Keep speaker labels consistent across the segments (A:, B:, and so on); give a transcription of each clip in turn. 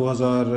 A: 2000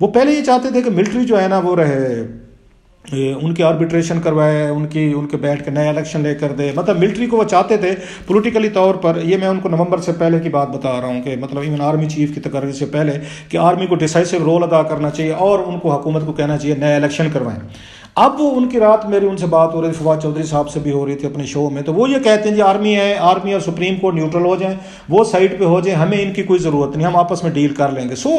A: وہ پہلے یہ چاہتے تھے کہ ملٹری جو ہے نا وہ رہے, ان کے آربیٹریشن کروائے, ان کے بیٹھ کے نئے الیکشن لے کر دے. مطلب ملٹری کو وہ چاہتے تھے پولیٹیکلی طور پر. یہ میں ان کو نومبر سے پہلے کی بات بتا رہا ہوں کہ مطلب ایون آرمی چیف کی تقرری سے پہلے کہ آرمی کو ڈیسائسو رول ادا کرنا چاہیے اور ان کو حکومت کو کہنا چاہیے نئے الیکشن کروائیں. اب وہ ان کی رات میری ان سے بات ہو رہی تھی, فواد چودھری صاحب سے بھی ہو رہی تھی اپنے شو میں, تو وہ یہ کہتے ہیں جی آرمی ہے, آرمی اور سپریم کورٹ نیوٹرل ہو جائیں, وہ سائڈ پہ ہو جائیں, ہمیں ان کی کوئی ضرورت نہیں, ہم آپس میں ڈیل کر لیں گے. سو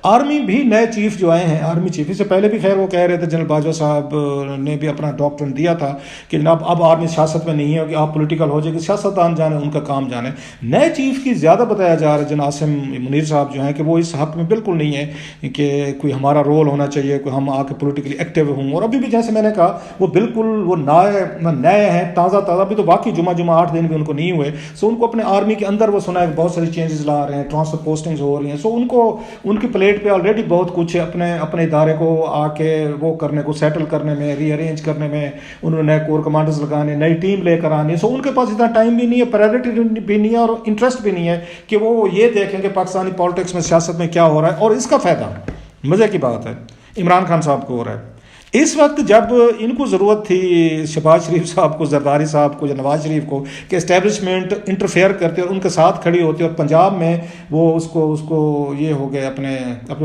A: آرمی بھی نئے چیف جو آئے ہیں, آرمی چیف سے پہلے بھی خیر وہ کہہ رہے تھے, جنرل باجوہ صاحب نے بھی اپنا ڈاکٹرن دیا تھا کہ جناب اب آرمی سیاست میں نہیں ہے کہ آپ پولیٹیکل ہو جائے کہ سیاستدان جانے, ان کا کام جانے. نئے چیف کی زیادہ بتایا جا رہا ہے جناب عاصم منیر صاحب جو ہیں کہ وہ اس حق میں بالکل نہیں ہے کہ کوئی ہمارا رول ہونا چاہیے, کوئی ہم آ کے پولیٹیکلی ایکٹیو ہوں. اور ابھی بھی جیسے میں نے کہا وہ بالکل وہ نئے ہیں, تازہ ابھی تو باقی جمعہ 8 دن بھی ان کو نہیں ہوئے. سو ان کو اپنے آرمی کے اندر وہ سنا ہے بہت ساری چینجز لا رہے ہیں, ٹرانسفر پوسٹنگز ہو رہی ہیں. سو ان کی پلیٹ پہ آلریڈی بہت کچھ ہے, اپنے ادارے کو آ کے وہ کرنے کو سیٹل کرنے میں, ری ارینج کرنے میں, انہوں نے نئے کور کمانڈرز لگانے, نئی ٹیم لے کر آنی. سو ان کے پاس اتنا ٹائم بھی نہیں ہے, پرائرٹی بھی نہیں ہے اور انٹرسٹ بھی نہیں ہے کہ وہ یہ دیکھیں کہ پاکستانی پالیٹکس میں, سیاست میں کیا ہو رہا ہے. اور اس کا فائدہ مزے کی بات ہے عمران خان صاحب کو ہو رہا ہے. اس وقت جب ان کو ضرورت تھی شہباز شریف صاحب کو, زرداری صاحب کو یا نواز شریف کو کہ اسٹیبلشمنٹ انٹرفیئر کرتے اور ان کے ساتھ کھڑی ہوتی, اور پنجاب میں وہ اس کو یہ ہو گئے اپنے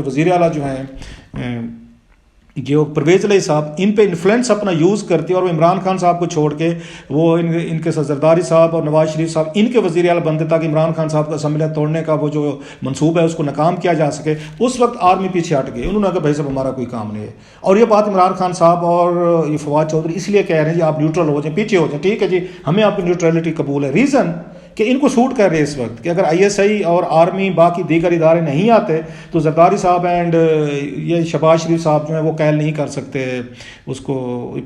A: وزیر اعلیٰ جو ہیں جو پرویز علیہ صاحب, ان پہ انفلوئنس اپنا یوز کرتی اور وہ عمران خان صاحب کو چھوڑ کے وہ ان کے زرداری صاحب اور نواز شریف صاحب ان کے وزیر اعلیٰ بنتے تاکہ عمران خان صاحب کا اسمبلیاں توڑنے کا وہ جو منصوبہ ہے اس کو ناکام کیا جا سکے. اس وقت آرمی پیچھے ہٹ گئی, انہوں نے کہا بھائی صاحب ہمارا کوئی کام نہیں ہے. اور یہ بات عمران خان صاحب اور یہ فواد چودھری اس لیے کہہ رہے ہیں جی آپ نیوٹرل ہو جائیں, پیچھے ہو جائیں, ٹھیک ہے جی ہمیں آپ کی نیوٹرلٹی قبول ہے. ریزن کہ ان کو سوٹ کر رہے اس وقت کہ اگر آئی ایس آئی اور آرمی باقی دیگر ادارے نہیں آتے تو زرداری صاحب اینڈ یہ شہباز شریف صاحب جو ہیں وہ قائل نہیں کر سکتے اس کو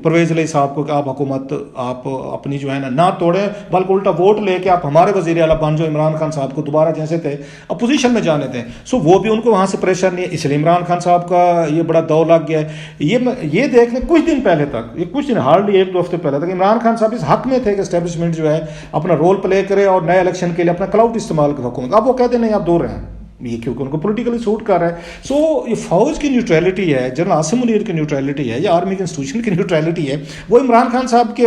A: پرویز علیہ صاحب کو کہ آپ حکومت آپ اپنی جو ہے نہ توڑیں بلکہ الٹا ووٹ لے کے آپ ہمارے وزیر اعلیٰ بن جو عمران خان صاحب کو دوبارہ جیسے تھے اپوزیشن میں جانے تھے. سو وہ بھی ان کو وہاں سے پریشر نہیں ہے, اس لیے عمران خان صاحب کا یہ بڑا دور لگ گیا ہے. یہ دیکھ لیں کچھ دن پہلے تک, یہ کچھ دن ہارڈلی 1-2 ہفتے پہلے تک عمران خان صاحب اس حق میں تھے کہ اسٹیبلشمنٹ جو ہے اپنا رول پلے کرے اور نئے الیکشن کے لیے اپنا کلاؤڈ استعمال کر حکومت. اب وہ کہتے ہیں نہیں آپ دور ہیں, یہ کیونکہ ان کو پولیٹیکلی سوٹ کر رہا ہے. سو یہ فوج کی نیوٹریلٹی ہے, جنرل عاصم منیر کی نیوٹریلٹی ہے, یا آرمی کے انسٹیٹیوشن کی نیوٹریلٹی ہے, وہ عمران خان صاحب کے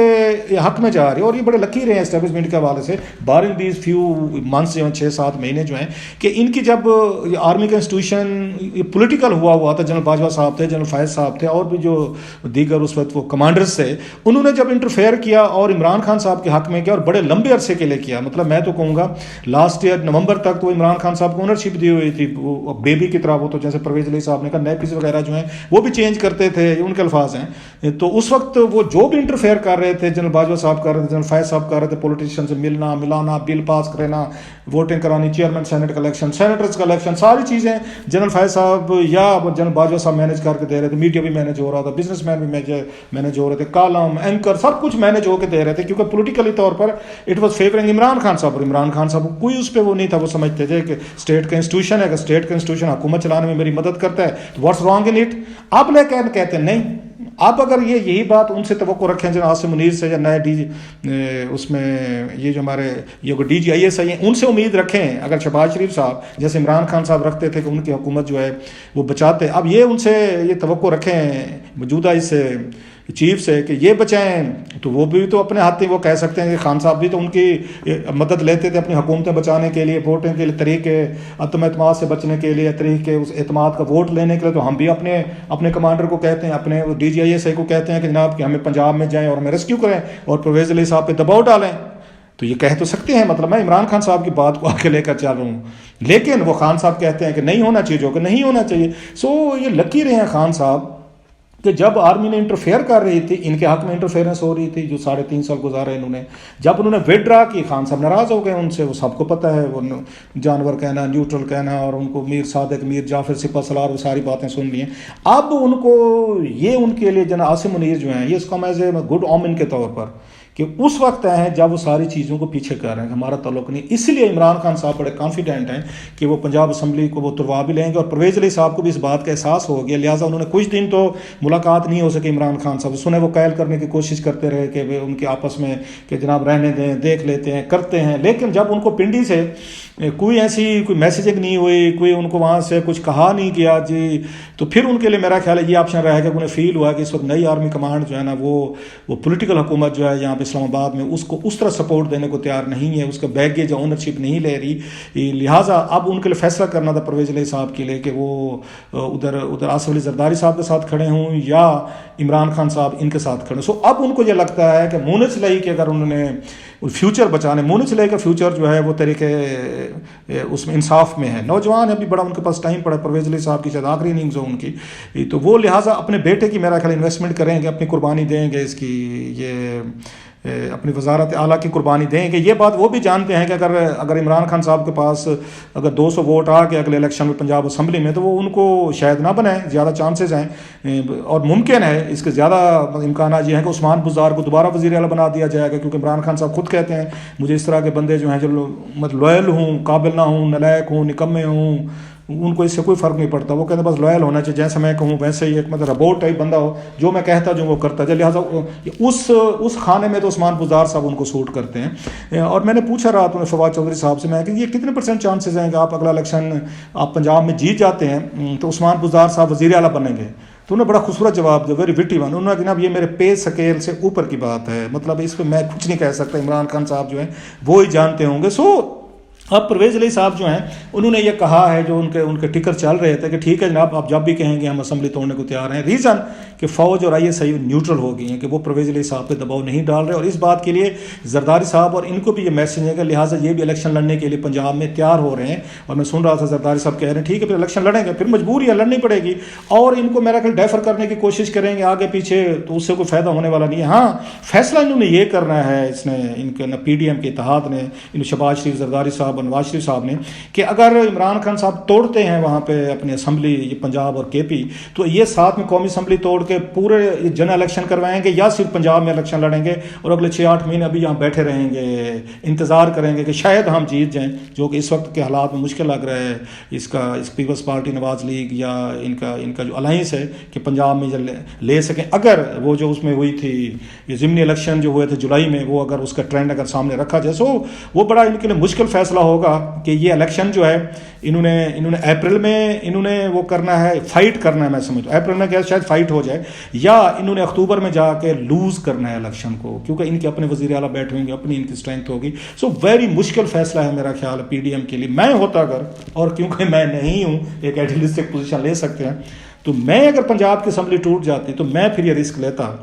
A: حق میں جا رہی ہے. اور یہ بڑے لکی رہے ہیں اسٹیبلشمنٹ کے حوالے سے بارنگ دیز فیو منتھس جو ہیں 6-7 مہینے جو ہیں کہ ان کی جب آرمی کا انسٹیٹیوشن پولیٹیکل ہوا تھا, جنرل باجوہ صاحب تھے, جنرل فائز صاحب تھے اور بھی جو دیگر اس وقت وہ کمانڈرز تھے, انہوں نے جب انٹرفیئر کیا اور عمران خان صاحب کے حق میں کیا اور بڑے لمبے عرصے کے لیے کیا. مطلب میں تو کہوں گا لاسٹ ایئر نومبر تک تو عمران خان صاحب کو اونرشپ دی ہوئی تھی بیبی کی طرح. وہ تو جیسے پرویز علیہ صاحب نے کہا نیپیز وغیرہ جو ہیں وہ بھی چینج کرتے تھے, ان کے الفاظ ہیں. تو اس وقت وہ جو بھی انٹرفیئر کر رہے تھے, جنرل باجوہ صاحب کر رہے تھے, جنرل فائز صاحب کر رہے تھے, پولیٹیشین سے ملانا, بل پاس کرنا, ووٹنگ کرانی, چیئرمین سینٹ کا الیکشن, سینیٹرز کا الیکشن, ساری چیزیں جنرل فائز صاحب یا جنرل باجوہ صاحب مینیج کر کے دے رہے تھے. میڈیا بھی مینیج ہو رہا تھا, بزنس مین بھی مینیج ہو رہے تھے, کالم اینکر سب کچھ مینیج ہو کے دے رہے تھے, کیونکہ پولیٹیکلی طور پر it was favouring Imran Khan صاحب. اور عمران خان صاحب کوئی اس پہ وہ نہیں تھا, وہ سمجھتے تھے کہ اسٹیٹ کا انسٹیٹیوشن ہے, اگر اسٹیٹ کا انسٹیٹیوشن حکومت چلانے میں میری مدد کرتا ہے تو واٹس رانگ ان اٹ. اب لیکن کہتے ہیں نہیں, آپ اگر یہی بات ان سے توقع رکھیں جناب عاصم منیر سے یا نئے اس میں یہ جو ہمارے یہ D G I S I ہیں ان سے امید رکھیں, اگر شہباز شریف صاحب جیسے عمران خان صاحب رکھتے تھے کہ ان کی حکومت جو ہے وہ بچاتے, اب یہ ان سے یہ توقع رکھیں موجودہ اس چیف سے کہ یہ بچائیں, تو وہ بھی تو اپنے ہاتھ وہ کہہ سکتے ہیں کہ خان صاحب بھی تو ان کی مدد لیتے تھے اپنی حکومتیں بچانے کے لیے, ووٹنگ کے لیے, طریقے عدم اعتماد سے بچنے کے لیے, طریقے اس اعتماد کا ووٹ لینے کے لیے. تو ہم بھی اپنے کمانڈر کو کہتے ہیں, اپنے D G I S I کو کہتے ہیں کہ جناب کہ ہمیں پنجاب میں جائیں اور ہمیں ریسکیو کریں اور پرویز علیہ صاحب پہ دباؤ ڈالیں. تو یہ کہہ تو سکتے ہیں, مطلب میں عمران خان صاحب کی بات کو آگے لے کر چل رہا ہوں, لیکن وہ خان صاحب کہتے ہیں کہ نہیں ہونا چاہیے, جو کہ نہیں ہونا چاہیے. سو یہ لکی رہے ہیں خان صاحب کہ جب آرمی نے انٹرفیئر کر رہی تھی, ان کے حق میں انٹرفیئرنس ہو رہی تھی جو 3.5 سال گزارے انہوں نے, جب انہوں نے وڈرا کی خان صاحب ناراض ہو گئے ان سے, وہ سب کو پتہ ہے, وہ جانور کہنا, نیوٹرل کہنا, اور ان کو میر صادق, میر جعفر سپہ سالار وہ ساری باتیں سن لی ہیں. اب ان کو یہ ان کے لیے جناب عاصم منیر جو ہیں یہ اس کا ایز اے گڈ اومن کے طور پر کہ اس وقت طے ہے جب وہ ساری چیزوں کو پیچھے کر رہے ہیں کہ ہمارا تعلق نہیں. اس لیے عمران خان صاحب بڑے کانفیڈنٹ ہیں کہ وہ پنجاب اسمبلی کو وہ تروا بھی لیں گے, اور پرویز علی صاحب کو بھی اس بات کا احساس ہو گیا, لہٰذا انہوں نے کچھ دن تو ملاقات نہیں ہو سکی عمران خان صاحب. سنے وہ قائل کرنے کی کوشش کرتے رہے کہ وہ ان کے آپس میں کہ جناب رہنے دیں, دیکھ لیتے ہیں, کرتے ہیں, لیکن جب ان کو پنڈی سے کوئی ایسی کوئی میسیجنگ نہیں ہوئی, کوئی ان کو وہاں سے کچھ کہا نہیں کیا جی, تو پھر ان کے لیے میرا خیال ہے یہ آپشن رہے گا کہ انہیں فیل ہوا کہ اس وقت نئی آرمی کمانڈ جو ہے نا وہ پولیٹیکل حکومت جو ہے یہاں پہ اسلام آباد میں اس کو اس طرح سپورٹ دینے کو تیار نہیں ہے, اس کا بیگیج اونرشپ نہیں لے رہی, لہٰذا اب ان کے لیے فیصلہ کرنا تھا پرویز علیہ صاحب کے لیے کہ وہ ادھر آصف علی زرداری صاحب کے ساتھ کھڑے ہوں یا عمران خان صاحب ان کے ساتھ کھڑے. سو اب ان کو یہ لگتا ہے کہ مونس لئی کے اگر انہوں نے فیوچر بچانے, مونس لئی کا فیوچر جو ہے وہ طریقے اس میں انصاف میں ہے, نوجوان ہے, ابھی بڑا ان کے پاس ٹائم پڑا, پرویز علی صاحب کی شاید آخری اننگز ہو ان کی, تو وہ لہٰذا اپنے بیٹے کی میرا خیال انویسٹمنٹ کریں گے, اپنی قربانی دیں گے, اس کی یہ اپنی وزارت اعلیٰ کی قربانی دیں گے. یہ بات وہ بھی جانتے ہیں کہ اگر عمران خان صاحب کے پاس اگر 200 ووٹ آ کے اگلے الیکشن میں پنجاب اسمبلی میں, تو وہ ان کو شاید نہ بنائیں, زیادہ چانسز ہیں, اور ممکن ہے اس کے زیادہ امکانات یہ ہیں کہ عثمان بزدار کو دوبارہ وزیر اعلیٰ بنا دیا جائے گا, کیونکہ عمران خان صاحب خود کہتے ہیں مجھے اس طرح کے بندے جو ہیں جو مطلب لوئل ہوں, قابل نہ ہوں, نلائق ہوں, نکمے ہوں, ان کو اس سے کوئی فرق نہیں پڑتا. وہ کہتے ہیں بس لوئل ہونا چاہیے, جیسے میں کہوں ویسے ہی ایک مطلب روبوٹ ٹائپ بندہ ہو, جو میں کہتا جو وہ کرتا ہے, لہٰذا اس خانے میں تو عثمان بزدار صاحب ان کو سوٹ کرتے ہیں. اور میں نے پوچھا رات میں فواد چودھری صاحب سے میں کہ یہ کتنے % چانسز ہیں کہ آپ اگلا الیکشن آپ پنجاب میں جیت جاتے ہیں تو عثمان بزدار صاحب وزیر اعلیٰ بنیں گے؟ تو انہوں نے بڑا خوبصورت جواب دیا, ویری وٹی ون. انہوں نے کہا یہ میرے پے سکیل سے اوپر کی بات ہے, مطلب اس پہ میں کچھ نہیں کہہ سکتا, عمران خان صاحب جو ہیں وہ ہی جانتے ہوں گے. سو اب پرویز علی صاحب جو ہیں انہوں نے یہ کہا ہے, جو ان کے ٹکر چل رہے تھے کہ ٹھیک ہے جناب آپ جب بھی کہیں گے ہم اسمبلی توڑنے کو تیار ہیں. ریزن کہ فوج اور ISI نیوٹرل ہو گئی ہیں کہ وہ پرویز علی صاحب پہ دباؤ نہیں ڈال رہے, اور اس بات کے لیے زرداری صاحب اور ان کو بھی یہ میسج ہے کہ لہٰذا یہ بھی الیکشن لڑنے کے لیے پنجاب میں تیار ہو رہے ہیں. اور میں سن رہا تھا زرداری صاحب کہہ رہے ہیں ٹھیک ہے پھر الیکشن لڑیں گے, پھر مجبوری ہے لڑنی پڑے گی, اور ان کو میرا خیال ڈیفر کرنے کی کوشش کریں گے آگے پیچھے, تو اس سے کوئی فائدہ ہونے والا نہیں ہے. ہاں فیصلہ انہوں نے یہ کرنا ہے, اس نے ان کے PDM کے اتحاد نے, شہباز شریف, زرداری صاحب اور نواز شریف صاحب نے, کہ اگر عمران خان صاحب توڑتے ہیں وہاں پہ اپنی اسمبلی یہ پنجاب اور KP, تو یہ ساتھ میں قومی اسمبلی توڑ کے پورے جن الیکشن کروائیں گے یا صرف پنجاب میں الیکشن لڑیں گے, اور اگلے 6-8 مہینے ابھی یہاں بیٹھے رہیں گے, انتظار کریں گے کہ شاید ہم جیت جائیں, جو کہ اس وقت کے حالات میں مشکل لگ رہا ہے. اس پیپلز پارٹی نواز لیگ یا ان کا جو الائنس ہے کہ پنجاب میں لے سکیں, اگر وہ جو اس میں ہوئی تھی یہ ضمنی الیکشن جو ہوئے تھے جولائی میں, وہ اگر اس کا ٹرینڈ اگر سامنے رکھا جائے, سو وہ بڑا ان کے لیے مشکل فیصلہ ہوگا کہ یہ الیکشن جو ہے انہوں نے اپریل میں انہوں نے وہ کرنا ہے, فائٹ کرنا ہے. میں سمجھتا ہوں اپریل میں کیا شاید فائٹ ہو جائے, یا انہوں نے اکتوبر میں جا کے لوز کرنا ہے الیکشن کو, کیونکہ ان کے اپنے وزیر اعلیٰ بیٹھے ہوں گے, اپنی ان کی اسٹرینتھ ہوگی. سو ویری مشکل فیصلہ ہے میرا خیال ہے PDM کے لیے. میں ہوتا اگر, اور کیونکہ میں نہیں ہوں ایک ایڈیلسٹک پوزیشن لے سکتے ہیں, تو میں اگر پنجاب کی اسمبلی ٹوٹ جاتی تو میں پھر یہ رسک لیتا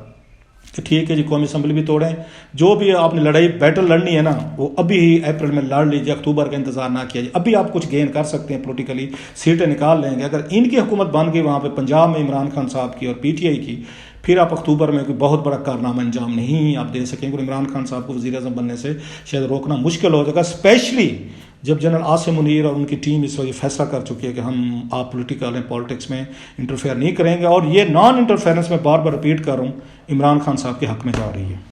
A: کہ ٹھیک ہے جی قومی اسمبلی بھی توڑیں, جو بھی آپ نے لڑائی بیٹل لڑنی ہے نا وہ ابھی ہی اپریل میں لڑ لیجیے, اکتوبر کا انتظار نہ کیا جائے. ابھی آپ کچھ گین کر سکتے ہیں پولیٹیکلی, سیٹیں نکال لیں گے. اگر ان کی حکومت بن گئی وہاں پہ پنجاب میں عمران خان صاحب کی اور PTI کی, پھر آپ اکتوبر میں کوئی بہت بڑا کارنامہ انجام نہیں آپ دے سکیں گے. عمران خان صاحب کو وزیر اعظم بننے سے شاید روکنا مشکل ہو جائے گا, اسپیشلی جب جنرل عاصم منیر اور ان کی ٹیم اس وقت فیصلہ کر چکی ہے کہ ہم آپ پولیٹکس میں انٹرفیئر نہیں کریں گے. اور یہ نان انٹرفیئرنس میں بار بار رپیٹ کر رہا ہوں, عمران خان صاحب کے حق میں جا رہی ہے.